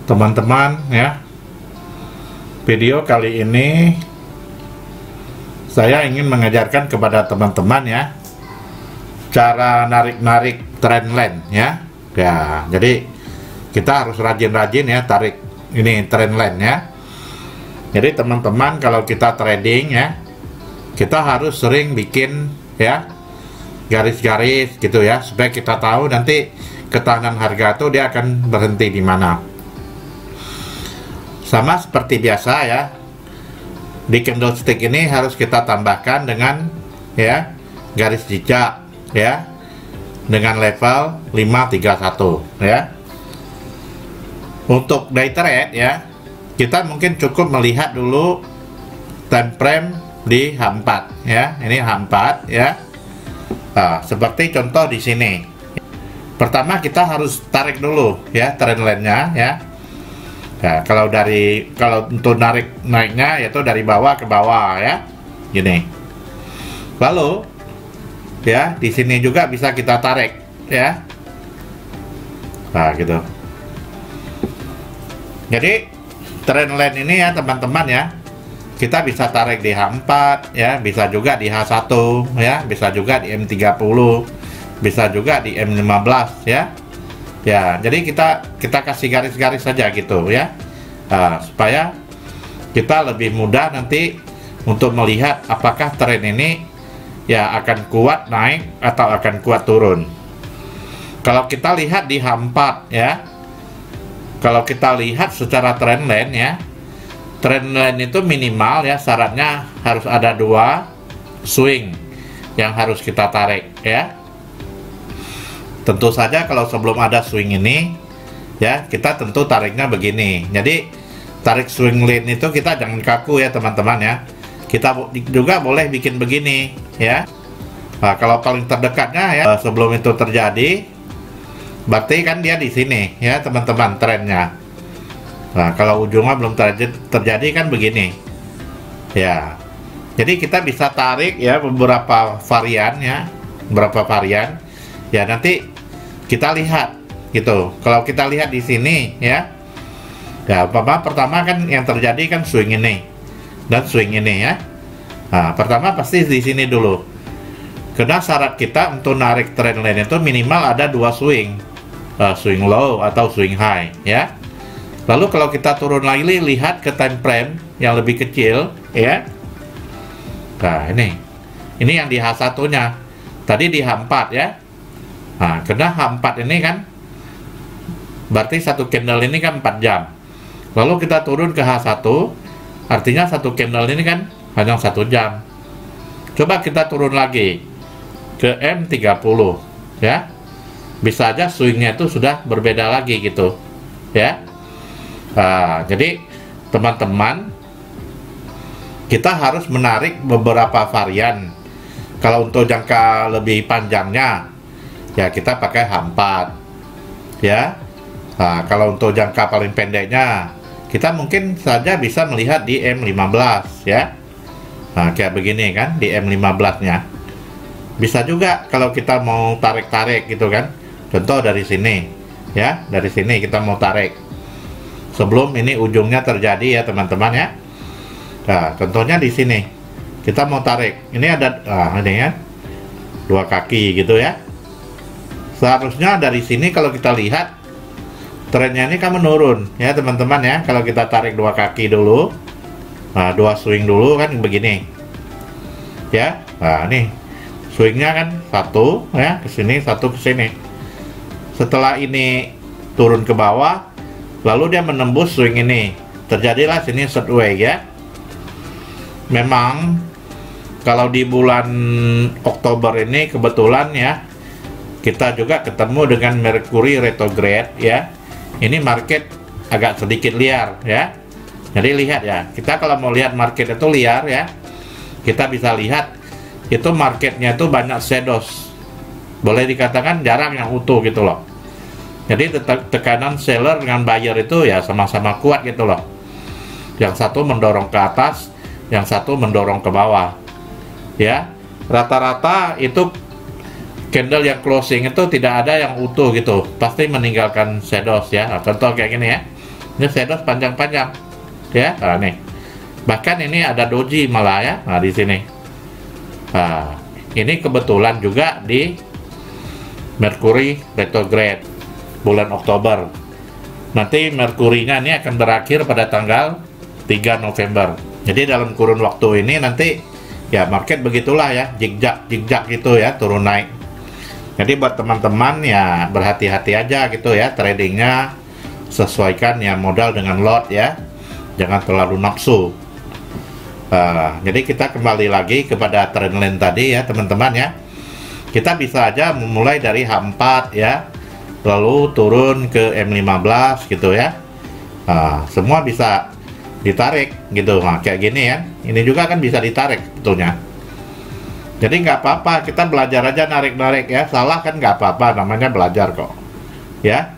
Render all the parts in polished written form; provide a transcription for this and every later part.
teman-teman ya. Video kali ini saya ingin mengajarkan kepada teman-teman ya cara narik-narik trendline ya. Ya, jadi kita harus rajin-rajin ya tarik ini trendline ya. Jadi teman-teman kalau kita trading ya, kita harus sering bikin ya garis-garis gitu ya, supaya kita tahu nanti ketahanan harga itu dia akan berhenti di mana. Sama seperti biasa ya, di candlestick ini harus kita tambahkan dengan ya garis jejak ya, dengan level 531 ya. Untuk day trade ya, kita mungkin cukup melihat dulu time frame di H4 ya. Ini H4 ya. Nah, seperti contoh di sini. Pertama kita harus tarik dulu ya trendline-nya ya. Ya, kalau untuk naiknya yaitu dari bawah ke bawah ya. Gini. Lalu ya, di sini juga bisa kita tarik ya. Nah, gitu. Jadi trendline ini ya teman-teman ya, kita bisa tarik di H4 ya, bisa juga di H1 ya, bisa juga di M30, bisa juga di M15 ya. Ya, jadi kita kasih garis-garis saja gitu ya. Nah, supaya kita lebih mudah nanti untuk melihat apakah tren ini ya akan kuat naik atau akan kuat turun. Kalau kita lihat di H4 ya, kalau kita lihat secara trendline ya, trendline itu minimal ya, syaratnya harus ada 2 swing yang harus kita tarik ya. Tentu saja kalau sebelum ada swing ini ya, kita tentu tariknya begini. Jadi tarik swing line itu kita jangan kaku ya teman-teman ya. Kita juga boleh bikin begini ya. Nah, kalau paling terdekatnya ya sebelum itu terjadi, berarti kan dia di sini ya teman-teman trennya. Nah, kalau ujungnya belum terjadi kan begini ya. Jadi kita bisa tarik ya beberapa varian ya, beberapa varian ya. Nanti kita lihat gitu. Kalau kita lihat di sini ya, ya pertama kan yang terjadi kan swing ini dan swing ini ya. Nah, pertama pasti di sini dulu, karena syarat kita untuk narik trendline itu minimal ada 2 swing, swing low atau swing high ya. Lalu kalau kita turun lagi, lihat ke time frame yang lebih kecil ya. Nah, ini yang di H1 nya, tadi di H4 ya. Nah, karena H4 ini kan berarti satu candle ini kan 4 jam. Lalu kita turun ke H1, artinya satu candle ini kan hanya 1 jam. Coba kita turun lagi ke M30 ya. Bisa aja swingnya itu sudah berbeda lagi gitu ya. Nah, jadi teman-teman, kita harus menarik beberapa varian. Kalau untuk jangka lebih panjangnya ya kita pakai H4 ya. Nah, kalau untuk jangka paling pendeknya kita mungkin saja bisa melihat di M15 ya. Nah, kayak begini kan di M15 nya. Bisa juga kalau kita mau tarik-tarik gitu kan. Contoh dari sini ya, dari sini kita mau tarik sebelum ini ujungnya terjadi ya teman-teman ya. Nah, contohnya di sini kita mau tarik, ini ada ini ya 2 kaki gitu ya. Seharusnya dari sini kalau kita lihat trennya ini kan menurun ya teman-teman ya. Kalau kita tarik 2 kaki dulu, nah 2 swing dulu kan begini ya. Nah, ini swingnya kan 1 ya ke sini, 1 ke sini. Setelah ini turun ke bawah, lalu dia menembus swing ini, terjadilah sini sideways ya. Memang kalau di bulan Oktober ini kebetulan ya, kita juga ketemu dengan Mercury retrograde ya. Ini market agak sedikit liar ya. Jadi lihat ya, kita kalau mau lihat market itu liar ya, kita bisa lihat itu marketnya itu banyak shadows. Boleh dikatakan jarang yang utuh gitu loh. Jadi tekanan seller dengan buyer itu ya sama-sama kuat gitu loh. Yang satu mendorong ke atas, yang satu mendorong ke bawah ya. Rata-rata itu candle yang closing itu tidak ada yang utuh gitu, pasti meninggalkan shadows ya. Nah, contoh kayak gini ya. Ini shadow panjang-panjang, ya. Nah, nih. Bahkan ini ada doji malah ya. Nah, di sini. Nah, ini kebetulan juga di Mercury retrograde bulan Oktober. Nanti Merkurinya ini akan berakhir pada tanggal 3 November. Jadi dalam kurun waktu ini nanti ya market begitulah ya, jigjag gitu ya, turun naik. Jadi buat teman-teman ya berhati-hati aja gitu ya, tradingnya sesuaikan ya modal dengan lot ya, jangan terlalu nafsu. Jadi kita kembali lagi kepada trendline tadi ya teman-teman ya. Kita bisa aja memulai dari H4 ya, lalu turun ke M15 gitu ya. Semua bisa ditarik gitu. Nah, kayak gini ya, ini juga kan bisa ditarik sebetulnya. Jadi nggak apa-apa, kita belajar aja narik-narik ya. Salah kan nggak apa-apa, namanya belajar kok ya.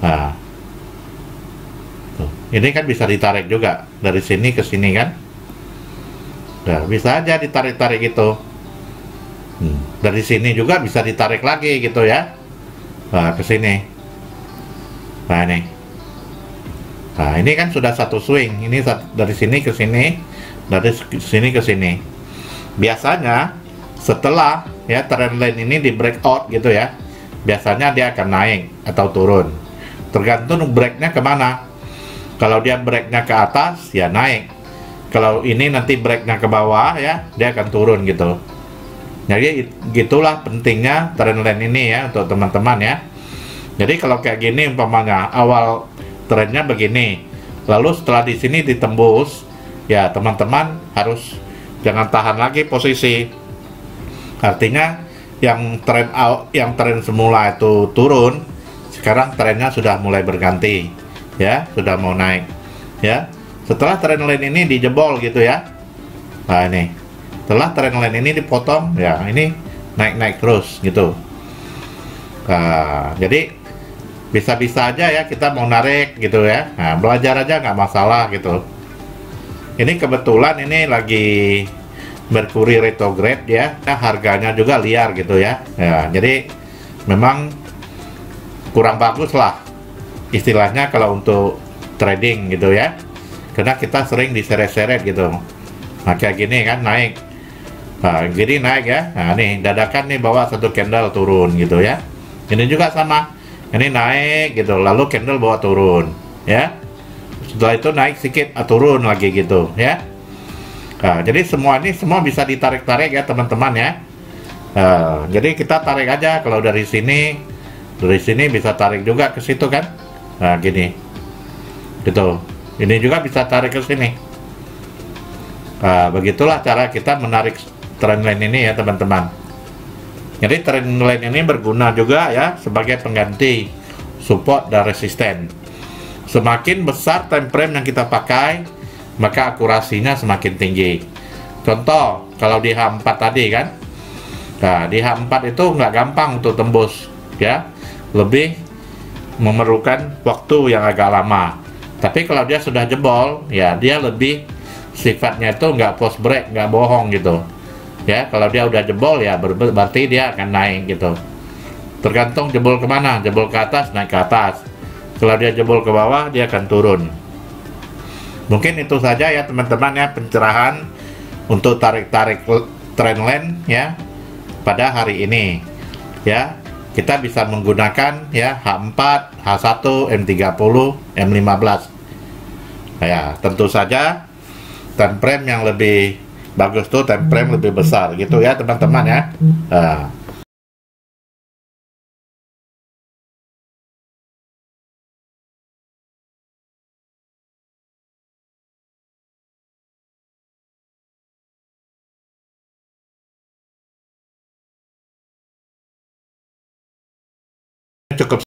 Nah, tuh. Ini kan bisa ditarik juga dari sini ke sini kan. Nah, bisa aja ditarik-tarik gitu. Dari sini juga bisa ditarik lagi gitu ya. Nah, ke sini. Nah, ini. Nah, ini kan sudah satu swing. Ini dari sini ke sini, dari sini ke sini. Biasanya setelah ya trendline ini di breakout gitu ya, biasanya dia akan naik atau turun. Tergantung breaknya kemana. Kalau dia breaknya ke atas, ya naik. Kalau ini nanti breaknya ke bawah ya, dia akan turun gitu. Jadi gitulah pentingnya trendline ini ya untuk teman-teman ya. Jadi kalau kayak gini umpamanya awal trennya begini, lalu setelah di sini ditembus, ya teman-teman harus jangan tahan lagi posisi. Artinya yang tren semula itu turun, sekarang trennya sudah mulai berganti, ya sudah mau naik, ya. Setelah trendline ini dijebol gitu ya, nah ini. Setelah trendline ini dipotong, ya ini naik-naik terus gitu. Nah, jadi bisa-bisa aja ya kita mau narik gitu ya. Nah, belajar aja nggak masalah gitu. Ini kebetulan ini lagi Mercury retrograde ya. Nah, harganya juga liar gitu ya. Ya, jadi memang kurang bagus lah istilahnya kalau untuk trading gitu ya. Karena kita sering diseret-seret gitu. Nah, kayak gini kan naik. Nah, jadi naik ya. Nah, nih dadakan nih bawa satu candle turun gitu ya. Ini juga sama. Ini naik gitu, lalu candle bawa turun ya. Setelah itu naik sedikit, turun lagi gitu ya. Nah, jadi semua ini semua bisa ditarik-tarik ya teman-teman ya. Jadi kita tarik aja kalau dari sini bisa tarik juga ke situ kan. Nah, gini. Gitu. Ini juga bisa tarik ke sini. Nah, begitulah cara kita menarik trendline ini ya teman-teman. Jadi trendline ini berguna juga ya sebagai pengganti support dan resisten. Semakin besar time frame yang kita pakai, maka akurasinya semakin tinggi. Contoh, kalau di H4 tadi kan, nah di H4 itu nggak gampang untuk tembus ya, lebih memerlukan waktu yang agak lama. Tapi kalau dia sudah jebol, ya dia lebih sifatnya itu nggak post break, nggak bohong gitu. Ya, kalau dia udah jebol ya berarti dia akan naik gitu. Tergantung jebol kemana, jebol ke atas, naik ke atas. Kalau dia jebol ke bawah, dia akan turun. Mungkin itu saja ya teman-teman ya pencerahan untuk tarik-tarik trendline ya pada hari ini. Ya, kita bisa menggunakan ya H4, H1, M30, M15. Ya, tentu saja time frame yang lebih bagus tuh time frame lebih besar gitu ya teman-teman ya. Cukup